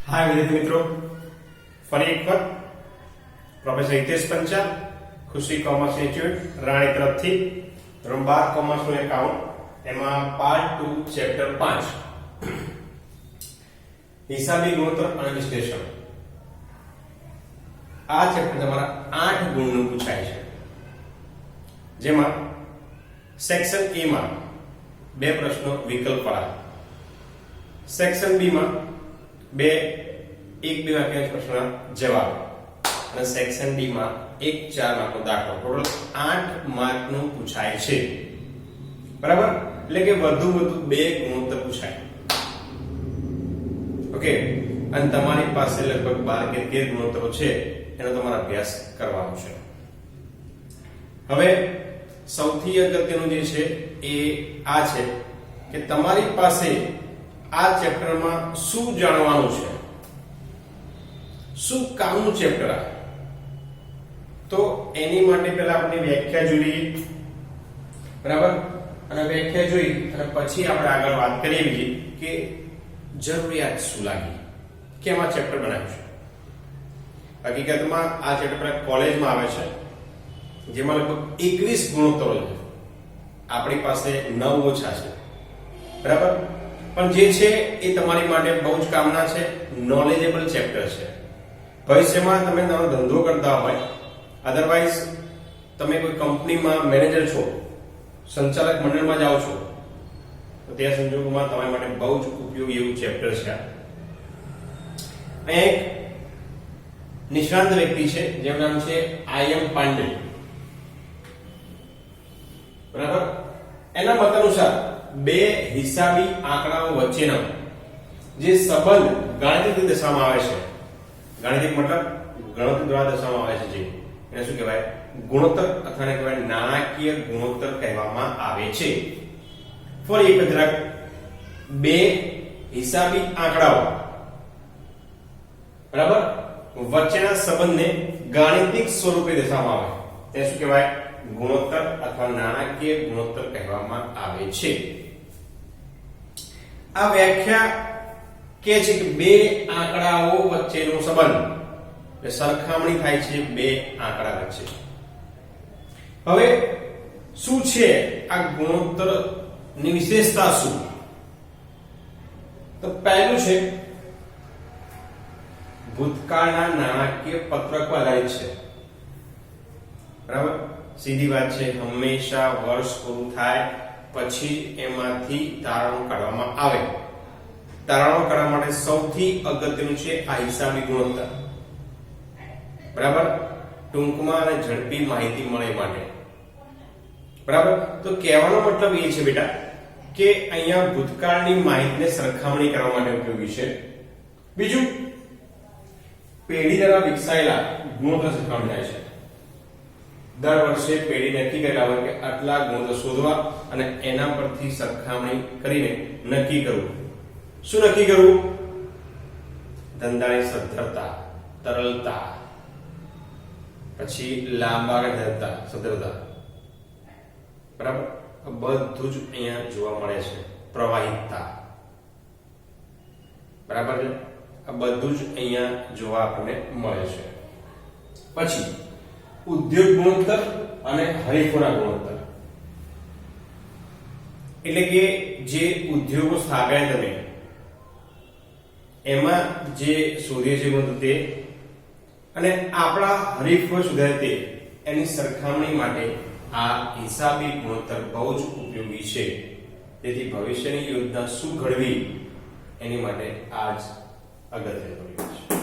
हाय विद्यार्थी मित्रों, फरी एक वक्त प्रोफेसर हितेश पंचाल खुशी कॉमर्स इंस्टीट्यूट राणी तरफथी ધોરણ 12 કોમર્સ નું એકાઉન્ટ એમાં પાર્ટ 2 ચેપ્ટર 5 હિસાબી ગુણોત્તર અને વિશ્લેષણ આ ચેપ્ટર તમારા 8 ગુણનું પૂછાય છે, જેમાં સેક્શન એ માં બે પ્રશ્નો વિકલ્પ વાળા, સેક્શન બી માં બે એક બે વાક્યના પ્રશ્નના જવાબ અને સેક્શન ડી માં એક 4 માર્કનો દાખલો, ટોટલ 8 માર્કનું પૂછાય છે. બરાબર, એટલે કે વધુ બે ગુણોત્તર પૂછાય. ઓકે, અને તમારી પાસે લગભગ 12 કે 13 ગુણોત્તરો છે, એનો તમારે અભ્યાસ કરવાનો છે. હવે સૌથી અગત્યનું જે છે એ આ છે કે તમારી પાસે આ ચેપ્ટરમાં શું જાણવાનું છે, શું કામનું ચેપ્ટર આ, તો એની માટે પહેલા આપણે વ્યાખ્યા જોઈ લઈએ. બરાબર, અને વ્યાખ્યા જોઈ અને પછી આપણે આગળ વાત કરીએ બીજી કે જરૂરિયાત શું લાગી, કેમ આ ચેપ્ટર બનાવ્યું છે. હકીકતમાં આ ચેપ્ટર કોલેજમાં આવે છે, જેમાં લગભગ 21 ગુણોત્તરો છે, આપણી પાસે 9 ઓછા છે. બરાબર, પણ જે છે એ તમારી માટે બહુ જ કામના છે, નોલેજેબલ ચેપ્ટર છે. ભવિષ્યમાં તમે તમારો ધંધો કરતા હોય, અધરવાઇઝ તમે કોઈ કંપનીમાં મેનેજર છો, સંચાલક મંડળમાં જાઓ છો, તો ત્યાં સંજોગોમાં તમારા માટે બહુ જ ઉપયોગી એવું ચેપ્ટર છે. અહીં એક નિષ્ણાંત વ્યક્તિ છે જેનું નામ છે IM પાંડે. બરાબર, એના મત અનુસાર બે હિસાબી આંકડાઓ વચ્ચેનો જે સંબંધ ગાણિતિક દશામાં આવે છે, ગાણિતિક મતલબ ગણતરી દ્વારા દર્શાવવામાં આવે છે, જે એને શું કહેવાય, ગુણોત્તર અથવા એને કહેવાય નાણાકીય ગુણોત્તર કહેવામાં આવે છે. ફરી એક જરાક, બે હિસાબી આંકડાઓ બરાબર વચ્ચેના સંબંધને ગાણિતિક સ્વરૂપે દર્શાવવામાં આવે, તે શું કહેવાય, ગુણોત્તર અથવા નાણાકીય ગુણોત્તર કહેવામાં આવે છે. આ વ્યાખ્યા કે છે કે બે આંકડાઓ વચ્ચેનો સંબંધ, સરખામણી થાય છે બે આંકડા વચ્ચે. હવે શું છે આ ગુણોત્તર ની વિશેષતા શું? તો પહેલું છે ભૂતકાળના નાણાકીય પત્રકો આધારિત છે. બરાબર, સીધી વાત છે, હંમેશા વર્ષ પૂરું થાય પછી એમાંથી તારણો કાઢવામાં આવે. તારણો કાઢવા માટે સૌથી અગત્યનું છે આ હિસાબી ગુણોત્તર. બરાબર, ટૂંકમાં અને ઝડપી માહિતી મળે માટે. બરાબર, તો કહેવાનો મતલબ એ છે બેટા કે અહીંયા ભૂતકાળની માહિતીને સરખામણી કરવા માટે ઉપયોગી છે. બીજું, પેઢી દ્વારા વિકસાયેલા ગુણોત્તર સરખામણી થાય છે. દર વર્ષે પેઢી નક્કી કરેલા હોય કે આટલા ગુણોત્તર શોધવા અને એના પરથી સરખામણી કરીને નક્કી કરવું. શું નક્કી કરવું? ધંધાની સદ્ધરતા, તરલતા, પછી લાંબા ગાળાની સદ્ધરતા. બરાબર, બધું જ અહીંયા જોવા મળે છે. પ્રવાહિતતા, બરાબર છે, આ બધું જ અહીંયા જોવા આપણને મળે છે. પછી ઉદ્યોગ ગુણોત્તર અને હરીફોના ગુણોત્તર, એટલે કે જે ઉદ્યોગો સ્થાપ્યા તમે એમાં જે શોધીએ છે ગુણોત્તર તે અને આપણા હરીફો સુધારે તે, એની સરખામણી માટે આ હિસાબી ગુણોત્તર બહુ જ ઉપયોગી છે. તેથી ભવિષ્યની યોજના શું ઘડવી એની માટે આ જ અગત્યનું છે.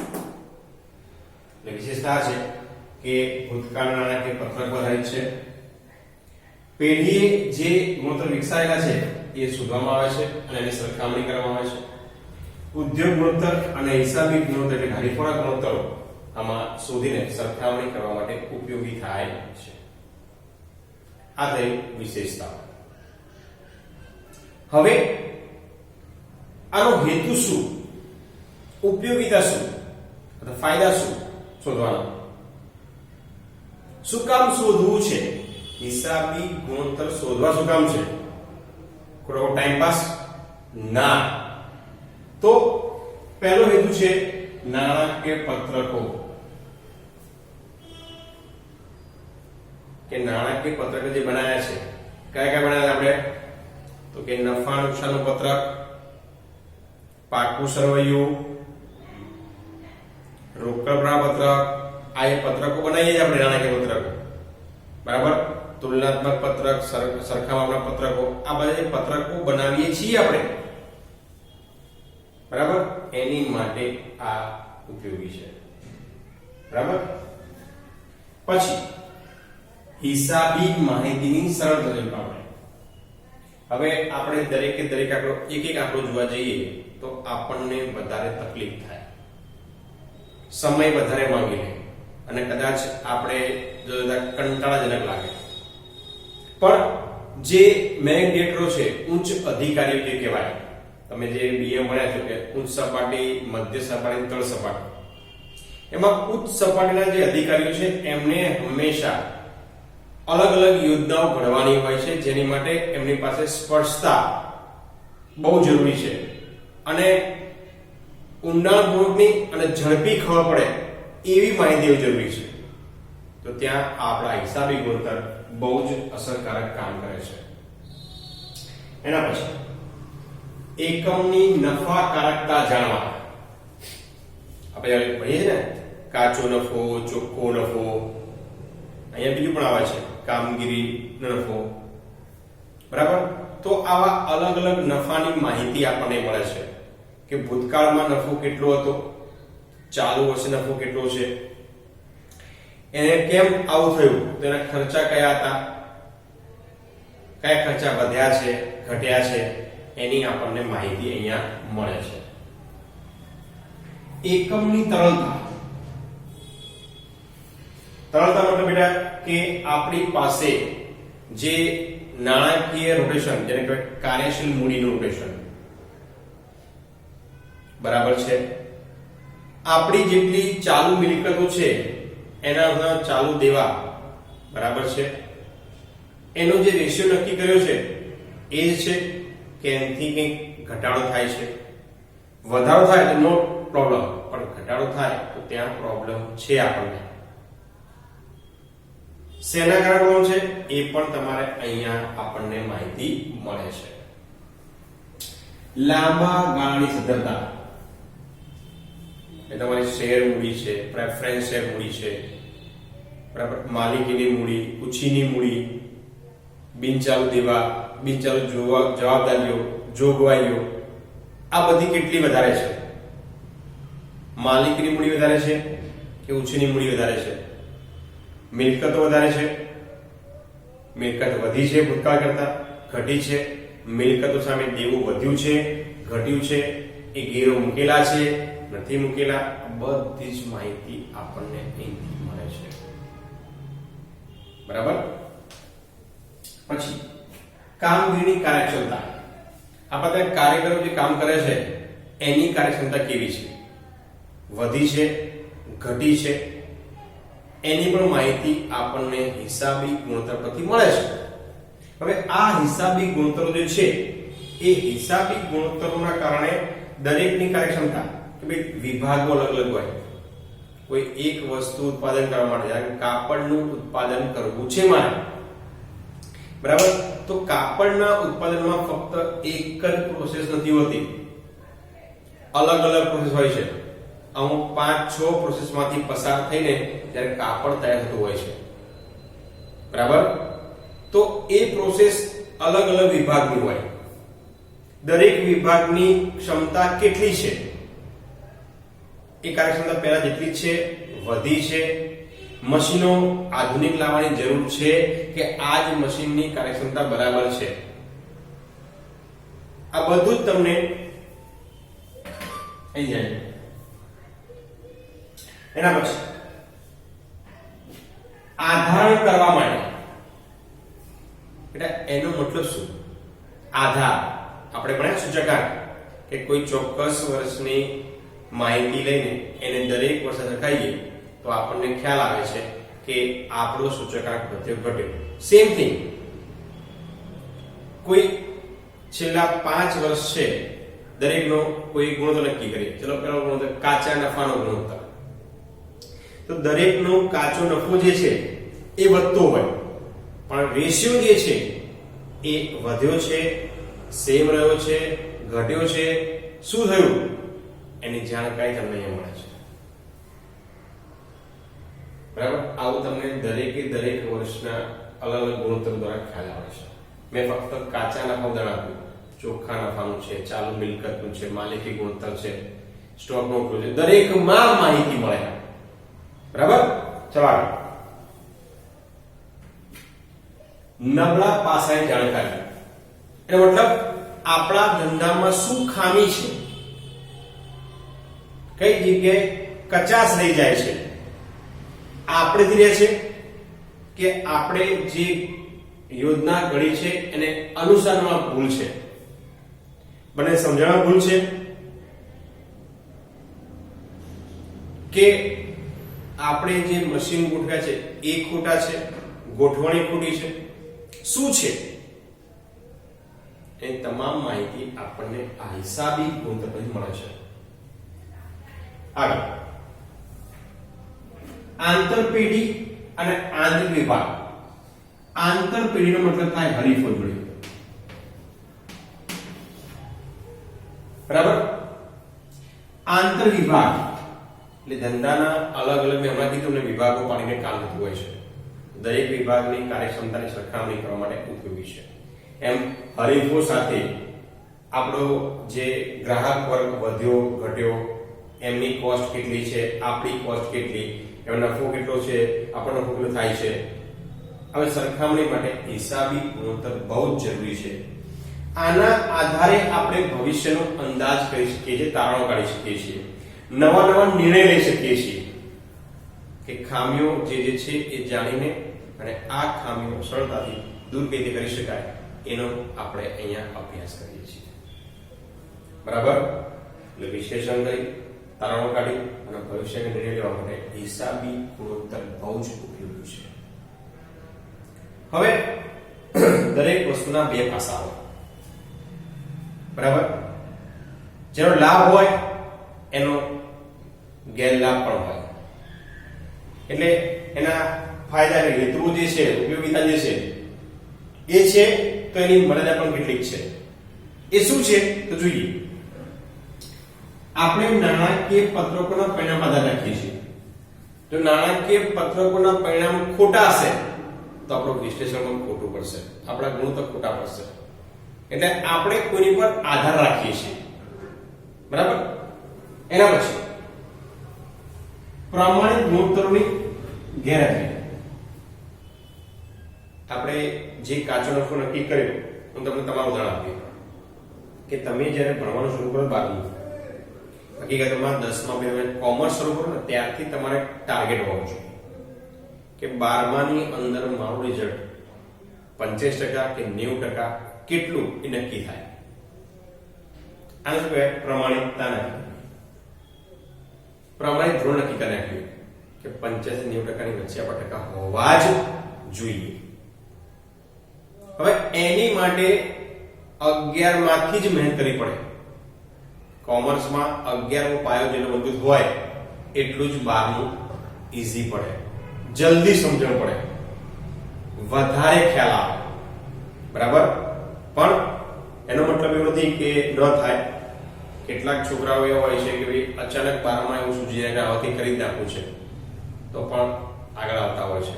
એટલે વિશેષતા છે કે ભૂતકાળના નાણાકીય પત્રકો આધારિત છે. પેઢીએ જે ગુણોત્તર વિકસાયેલા છે એ શોધવામાં આવે છે અને એની સરખામણી કરવામાં આવે છે. ઉદ્યોગ ગુણોત્તર અને હિસાબી ગુણોત્તર એટલે હરીફોના ગુણોત્તરો આમાં શોધીને સરખામણી કરવા માટે ઉપયોગી થાય છે. આ થઈ વિશેષતા. હવે આનો હેતુ શું, ઉપયોગિતા શું અથવા ફાયદા શું શોધવાના? શું કામ શોધવું છે? હિસાબી ગુણોત્તર શોધવા શું કામ છે? ખોટો ટાઈમ પાસ ના. તો પહેલો હેતુ છે નાણાકીય પત્રકો, કે નાણાકીય પત્રકો જે બનાવ્યા છે, કયા કયા બનાવ્યા આપણે? તો કે નફા નુકસાનનું પત્રક, પાકું સરવૈયું, રોકડ પ્રમાણપત્રક, આ એ પત્રકો બનાવીએ છીએ આપણે નાણાકીય પત્રકો, બરાબર. તુલનાત્મક પત્રક, સરખામણીના પત્રકો, આ બધા જે પત્રકો બનાવીએ છીએ આપણે, બરાબર, એની માટે આ ઉપયોગી છે, બરાબર. પછી હિસાબી માહિતીની સરળ રજૂઆત. હવે આપણે દરેકે દરેક આંકડો એક એક આંકડો જોવા જઈએ તો આપણને વધારે તકલીફ થાય, સમય વધારે માંગી લે અને કદાચ આપણે જોતા કંટાળાજનક લાગે. પણ જે મેનેજરો છે, ઉચ્ચ અધિકારીઓ જે કહેવાય, તમે જે બીએમ ભણ્યા છો કે ઉચ્ચ સપાટી, મધ્ય સપાટી, તળ સપાટી, એમાં ઉચ્ચ સપાટીના જે અધિકારીઓ છે એમને હંમેશા અલગ અલગ યોજનાઓ ઘડવાની હોય છે, જેની માટે એમની પાસે સ્પષ્ટતા બહુ જરૂરી છે અને ઊંડાણપૂર્વકની અને ઝડપી ખબર પડે એવી માહિતીઓ જરૂરી છે. તો ત્યાં આપણા હિસાબી ગુણોત્તર બહુ જ અસરકારક કામ કરે છે. એના પછી એકમની નફાકારકતા જાણવા. આપણે ભણીએ ને કાચો નફો, ચોખ્ખો નફો, અહીંયા બીજું પણ આવે છે કામગીરી નફો, બરાબર. તો આવા અલગ અલગ નફાની માહિતી આપણને મળે છે કે ભૂતકાળમાં નફો કેટલો હતો, ચાલુ વર્ષે નફો કેટલો છે, એને કેમ આવું થયું, તેના ખર્ચા કયા હતા, કયા ખર્ચા વધ્યા છે, ઘટ્યા છે, એની આપણને માહિતી અહીંયા મળે છે. એકમની તરલતા. તરલતા મતલબ બેટા કે આપણી પાસે જે નાણાકીય રોટેશન, જેને કહેવાય કાર્યશીલ મૂડીનું રોટેશન, બરાબર છે, આપણી જેટલી ચાલુ મિલકતો છે એના ચાલુ દેવા, બરાબર છે, એનો જે રેશિયો નક્કી કર્યો છે એ જ છે કે એનાથી કંઈક ઘટાડો થાય છે, વધારો થાય તો નો પ્રોબ્લેમ, પણ ઘટાડો થાય તો ત્યાં પ્રોબ્લેમ છે આપણને. શેના કારણો છે એ પણ તમારે અહીંયા આપણને માહિતી મળે છે. લાંબા ગાળાની સદ્ધરતા, એ તમારી શેર મૂડી છે, પ્રેફરન્સ શેર મૂડી છે, બરાબર, માલિકીની મૂડી, ઉછીની મૂડી, બિનચાલુ દેવા, બિનચાલુ જવાબદારીઓ, જોગવાઈઓ, આ બધી કેટલી વધારે છે? માલિકીની મૂડી વધારે છે કે ઉછીની મૂડી વધારે છે? મિલકતો વધારે છે, મિલકત વધી છે ભૂતકાળ કરતા, ઘટી છે, મિલકતો સામે દેવું વધ્યું છે, ઘટ્યું છે, એ ગેરો મૂકેલા છે, નથી મૂકેલા, બધી જ માહિતી આપણને અહીંથી મળે છે, બરાબર. પછી કામગીરીની કાર્યક્ષમતા. આપણા કારીગરો જે કામ કરે છે એની કાર્યક્ષમતા કેવી છે, વધી છે, ઘટી છે, એની પણ માહિતી આપણને હિસાબી ગુણોત્તર પરથી મળે છે. હવે આ હિસાબી ગુણોત્તરો જે છે એ હિસાબી ગુણોત્તરોના કારણે દરેકની કાર્યક્ષમતા, કે ભાઈ વિભાગો અલગ અલગ હોય, કોઈ એક વસ્તુ ઉત્પાદન કરવા માટે, જ્યારે કાપડનું ઉત્પાદન કરવું છે મારે, બરાબર, તો કાપડના ઉત્પાદનમાં ફક્ત એક જ પ્રોસેસ નથી હોતી, અલગ અલગ પ્રોસેસ હોય છે. અમુક 5-6 પ્રોસેસમાંથી પસાર થઈને જ્યારે કાપડ તૈયાર થતું હોય છે, બરાબર. તો એ પ્રોસેસ અલગ અલગ વિભાગની હોય, દરેક વિભાગની ક્ષમતા કેટલી છે, એ કાર્યક્ષમતા પહેલા જેટલી છે, વધી છે, મશીનો આધુનિક લાવવાની જરૂર છે કે આ જ મશીનની કાર્યક્ષમતા બરાબર છે, આ બધું જ તમને અહીં જાય. એના પછી આધાર કરવા માટે, એટલે એનો મતલબ શું? આધાર આપણે ભણ્યા સૂચકાંક, કે કોઈ ચોક્કસ વર્ષની માહિતી લઈને એને દરેક વર્ષે સરખાઈએ તો આપણને ખ્યાલ આવે છે કે આપણો સૂચકાંક વધ્યો ઘટ્યો. સેમ થિંગ, કોઈ છેલ્લા 5 વર્ષ છે દરેકનો કોઈ ગુણોત્તર નક્કી કરીએ. ચલો પહેલો ગુણોત્તર કાચા નફાનો ગુણોત્તર. તો દરેકનો કાચો નફો જે છે એ વધતો હોય, પણ રેશિયો જે છે એ વધ્યો છે, સેમ રહ્યો છે, ઘટ્યો છે, શું થયું એની જાણકારી તમને અહીંયા મળે છે. બરાબર, આવું તમને દરેક વર્ષના અલગ અલગ ગુણોત્તર દ્વારા ખ્યાલ આવે છે. મેં ફક્ત કાચા નફા ઉદાહરણ આપ્યું, ચોખ્ખા નફાનું છે, ચાલુ મિલકતનું છે, માલિકી ગુણોત્તર છે, સ્ટોક નો છે, દરેકમાં માહિતી મળે. બરાબર, ચલો નબળા પાસાની જાણકારી. એનો મતલબ આપણા ધંધામાં શું ખામી છે, કઈ જગ્યાએ કચાશ રહી જાય છે, આપણે રહે છે કે આપણે જે યોજના ઘડી છે એને અનુસારમાં ભૂલ છે, બંને સમજણમાં ભૂલ છે કે આપણે જે મશીન ગોઠવ્યા છે એ ખોટા છે, ગોઠવણી ખોટી છે, શું છે એ તમામ માહિતી આપણને આ હિસાબી ગુણોત્તરમાંથી મળે છે. આગળ આંતરપેઢી અને આંતરિક વિભાગ. આંતરપેઢીનો મતલબ થાય હરીફો જોડે. બરાબર, આંતર વિભાગ એટલે ધંધાના અલગ અલગ મેં હમણાં કીધું ને વિભાગો પાડીને કામ થતું હોય છે. દરેક વિભાગની કાર્યક્ષમતાની સરખામણી કરવા માટે ઉપયોગી છે. એમ હરીફો સાથે આપણો જે ગ્રાહક વર્ગ વધ્યો ઘટ્યો, એમની કોસ્ટ કેટલી છે, આપણી કોસ્ટ કેટલી, એમનો નફો કેટલો છે, આપણો નફો કેટલો થાય છે, હવે સરખામણી માટે હિસાબી ગુણોત્તર બહુ જ જરૂરી છે. આના આધારે આપણે ભવિષ્યનો અંદાજ કરી શકીએ છીએ, તારણો કાઢી શકીએ છીએ, નવા નિર્ણય લઈ શકીએ છીએ કે ખામીઓ જે છે એ જાણીને અને આ ખામીઓ સરળતાથી દૂર કઈ રીતે કરી શકાય એનો આપણે અહીંયા અભ્યાસ કરીએ છીએ. બરાબર, એટલે વિશ્લેષણ કરી, તારણો કાઢી અને ભવિષ્યનો નિર્ણય લેવા માટે હિસાબી ગુણોત્તર બહુ જ ઉપયોગી છે. હવે દરેક વસ્તુના બે પાસા હોય. બરાબર, જેનો લાભ હોય એનો ગેરલાભ પણ હોય. એટલે એના ફાયદા કે હેતુ જે છે, ઉપયોગિતા જે છે એ છે, તો એની મર્યાદા પણ કેટલીક છે. એ શું છે તો જોઈએ. આપણે નાણાકીય પત્રકોના પરિણામ આધાર રાખીએ છીએ. જો નાણાકીય પત્રકોના પરિણામ ખોટા હશે તો આપણું વિશ્લેષણ પણ ખોટું પડશે, આપણા ગુણોત્તર ખોટા પડશે. એટલે આપણે કોઈની પર આધાર રાખીએ છીએ. બરાબર, એના પછી પ્રમાણિત ગુણોત્તરોની ગેરહાજરી. આપણે જે કાચો નફો નક્કી કર્યો, હું તમને તમારું ઉદાહરણ આપીએ કે તમે જ્યારે ભણવાનું શરૂ કરો 12મું, હકીકતમાં 10મા ધોરણે કોમર્સ શરૂ કરો ને ત્યારથી તમારે ટાર્ગેટ હોવો જોઈએ કે 12માની અંદર મારું રિઝલ્ટ 85% કે 90% કેટલું એ નક્કી થાય. આને શું કહેવાય? પ્રમાણિકતા નક્કી. પ્રમાણિત ધોરણ નક્કી કરી નાખ્યું કે 85-90% ની વચ્ચે આપણા ટકા હોવા જ જોઈએ. હવે એની માટે 11 માંથી જ મહેનત કરવી પડે. કોમર્સમાં 11મો પાયો જેટલો મજબૂત હોય એટલું જ 12મું ઈઝી પડે, જલ્દી સમજણ પડે, વધારે ખ્યાલ આવે. બરાબર, પણ એનો મતલબ એવો નથી કે ન થાય. કેટલાક છોકરાઓ એવા હોય છે કે ભાઈ અચાનક 12માં એવું સૂચી જાય કે આવાથી કરી જ નાખવું છે તો પણ આગળ આવતા હોય છે.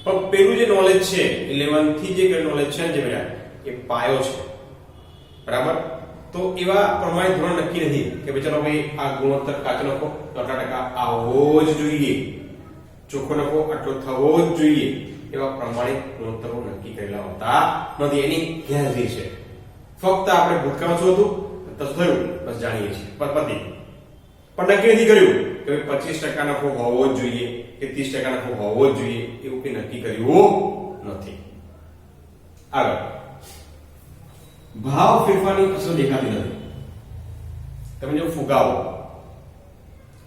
પણ પેલું જે નોલેજ છે 11 થી જે નોલેજ છે ને જે બેટા એ પાયો છે. બરાબર, તો એવા પ્રમાણિત ધોરણ નક્કી નથી કે ભાઈ ચલો ભાઈ આ ગુણોત્તર કાચો નફો આટલા ટકા આવવો જ જોઈએ, ચોખ્ખો નફો આટલો થવો જ જોઈએ. એવા પ્રમાણિત ગુણોત્તરો નક્કી કરેલા હોતા નથી. એની ગેરહાજરી છે. ફક્ત આપણે ભૂતકાળમાં શું હતું તો થયું બસ જાણીએ છીએ, પતિ પણ નક્કી નથી કર્યું કે 25% નફો હોવો જ જોઈએ કે 30% નફો હોવો જ જોઈએ, એવું કંઈ નક્કી કર્યું નથી. આગળ ભાવ ફેરફારની અસર દેખાતી નથી. તમે જો ફુગાવો,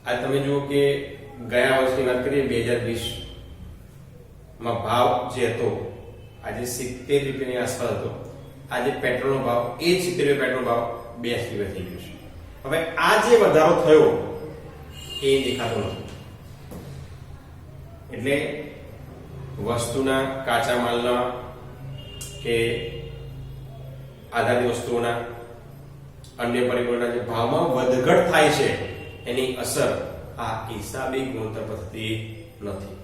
આ તમે જુઓ કે ગયા વર્ષની વાત કરીએ 2020 માં ભાવ જે હતો આજે 70 રૂપિયાની આસપાસ હતો. આજે પેટ્રોલનો ભાવ એ જ 70 રૂપિયા પેટ્રોલ ભાવ 2 થઈ ગયું છે. હવે આ જે વધારો થયો એ દેખાતો નથી, એટલે વસ્તુના કાચા માલના કે આધારિત વસ્તુઓના અન્ય પરિબળોના જે ભાવમાં વધઘટ થાય છે એની અસર આ હિસાબી ગુણોત્તર પર થતી નથી.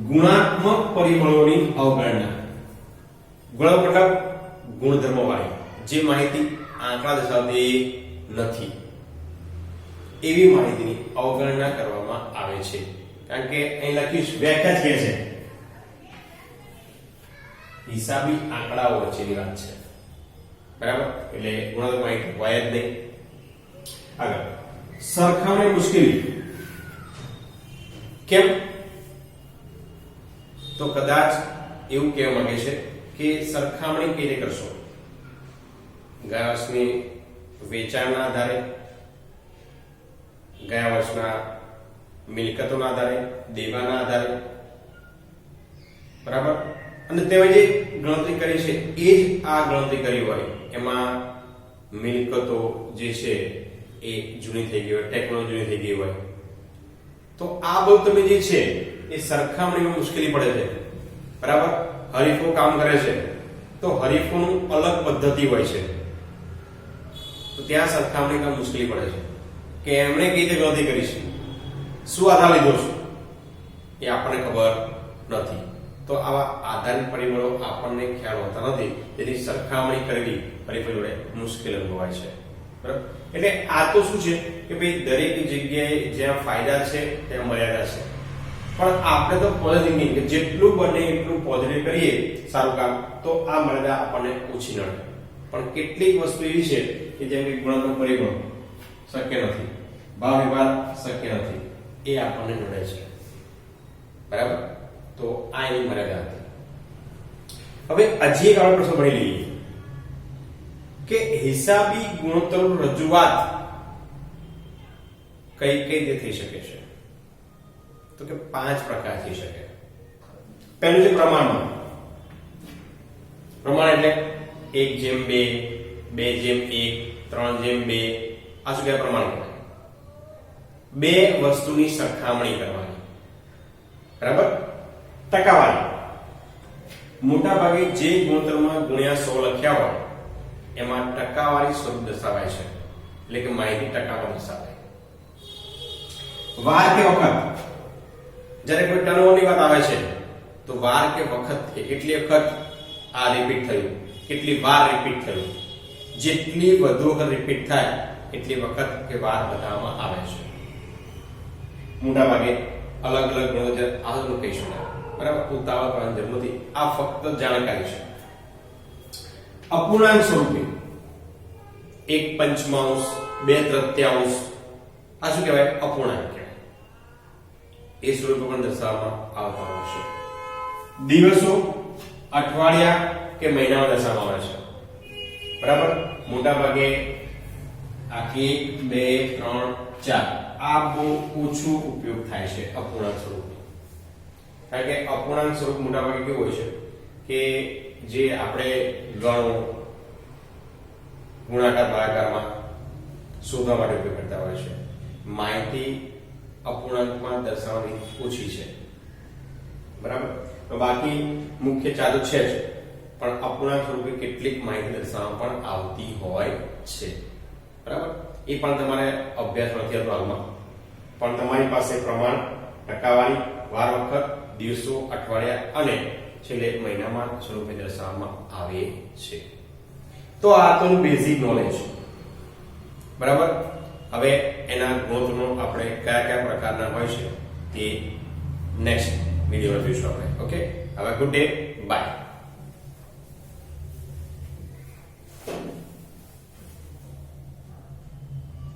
ગુણાત્મક પરિબળોની અવગણના. ગુણ મતલબ ગુણધર્મો વાળી જે માહિતી આંકડા દર્શાવતી નથી એવી માહિતીની અવગણના કરવામાં આવે છે. કારણ કે અહીં લખ્યું વ્યાખ્યા છે હિસાબી આંકડાઓ વચ્ચેની વાત છે, બરાબર? એટલે ગુણાત્મક માહિતી હોય જ નહીં. આગળ સરખામણી મુશ્કેલી. કેમ? તો કદાચ એવું કહેવા માંગે છે કે સરખામણી કઈ રીતે કરશો? ગયા વર્ષની વેચાણના આધારે, ગયા વર્ષના મિલકતોના આધારે, દેવાના આધારે, બરાબર? અને તેમાં જે ગણતરી કરી છે એ જ આ ગણતરી કરી હોય એમાં મિલકતો જે છે એ જૂની થઈ ગઈ હોય, ટેકનોલોજી જૂની થઈ ગઈ હોય, તો આ બધું તમે જે છે એ સરખામણીમાં મુશ્કેલી પડે છે, બરાબર? હરીફો કામ કરે છે તો હરીફોનું અલગ પદ્ધતિ હોય છે, તો ત્યાં સરખામણીમાં મુશ્કેલી પડે છે કે એમણે કઈ રીતે ગણતરી કરી છે, શું આધાર લીધો છે, એ આપણને ખબર નથી. તો આવા આધારિત પરિબળો આપણને ખ્યાલ હોતા નથી, જેથી સરખામણી કરવી હરીફો જોડે મુશ્કેલ અનુભવાય છે, બરાબર? એટલે આ તો શું છે કે ભાઈ દરેક જગ્યાએ જ્યાં ફાયદા છે ત્યાં મર્યાદા છે, પણ આપણે તો પોઝિટિવ થિંકિંગ કે જેટલું બને એટલું પોઝિટિવ કરીએ સારું કામ, તો આ મર્યાદા આપણને ઓછી નડે. પણ કેટલીક વસ્તુ એવી છે કે જેમ કે ગુણાત્મક પરિબળો શક્ય નથી, ભાવ વ્યવહાર શક્ય નથી, એ આપણને નડે છે, બરાબર? તો આ એની મર્યાદા હતી. હવે હજી એક આપણે પ્રશ્ન ભણી લઈએ કે હિસાબી ગુણોત્તર રજૂઆત કઈ કઈ રીતે થઈ શકે છે? તો કે 5 પ્રકાર થઈ શકે. પહેલું છે પ્રમાણમાં. પ્રમાણ એટલે 1:2, 2:1, 3:2. આ શું કહેવાય? પ્રમાણ કહેવાય. બે વસ્તુની સરખામણી કરવાની, બરાબર? ટકાવારી. મોટા ભાગે જે ગુણોત્તરમાં ગુણ્યા 100 લખ્યા હોય એમાં ટકાવારી સ્વરૂપ દર્શાવાય છે, એટલે કે માહિતી ટકામાં દર્શાવાય. વાર કે વખત. જ્યારે કોઈ ટર્નઓવરની વાત આવે છે તો વાર કે વખત કેટલી વખત આ રિપીટ થયું, કેટલી વાર રિપીટ થયું, જેટલી વધુ વખત રિપીટ થાય એટલી વખત કે વાર બતાવવામાં આવે છે. મોટા ભાગે અલગ અલગ ગુણો આગળ કહીશું, બરાબર? ઉતાવળ કરવાની જરૂર નથી, આ ફક્ત જાણકારી છે. અપૂર્ણાંક સ્વરૂપે 1/5, 2/3, આ શું કહેવાય? અપૂર્ણાંક કહેવાય. એ સ્વરૂપે પણ દર્શાવવામાં આવતા હોય છે. દિવસો, અઠવાડિયા કે મહિનામાં દર્શાવવામાં આવે છે, બરાબર? મોટા ભાગે આ 1, 2, 3, 4 આ બહુ ઓછું ઉપયોગ થાય છે અપૂર્ણાંક સ્વરૂપ. કારણ કે અપૂર્ણાંક સ્વરૂપ મોટા ભાગે કેવું હોય છે કે જે આપણે ગણો, ગુણાકાર, ભાગાકારમાં શોધવા માટે ઉપયોગ કરતા હોય છે. માહિતી અપૂર્ણાંકમાં દર્શાવવાની ઓછી છે, બરાબર? તો બાકી મુખ્ય ચાલુ છે જ, પણ અપૂર્ણાંક સ્વરૂપે કેટલીક માહિતી દર્શાવવામાં પણ આવતી હોય છે, બરાબર? એ પણ તમારે અભ્યાસ નથી થતો હાલમાં, પણ તમારી પાસે પ્રમાણ, ટકાવારી, વાર વખત, દિવસો, અઠવાડિયા અને છેલ્લે મહિનામાં સ્વરૂપે દર્શાવવામાં આવે છે. તો આ તો બેઝિક નોલેજ, બરાબર? હવે એના ગુણોત્તરો આપણે કયા કયા પ્રકારના હોય છે તે નેક્સ્ટ વિડીયોમાં જોઈશું આપણે. ઓકે, હવે ગુડ ડે, બાય.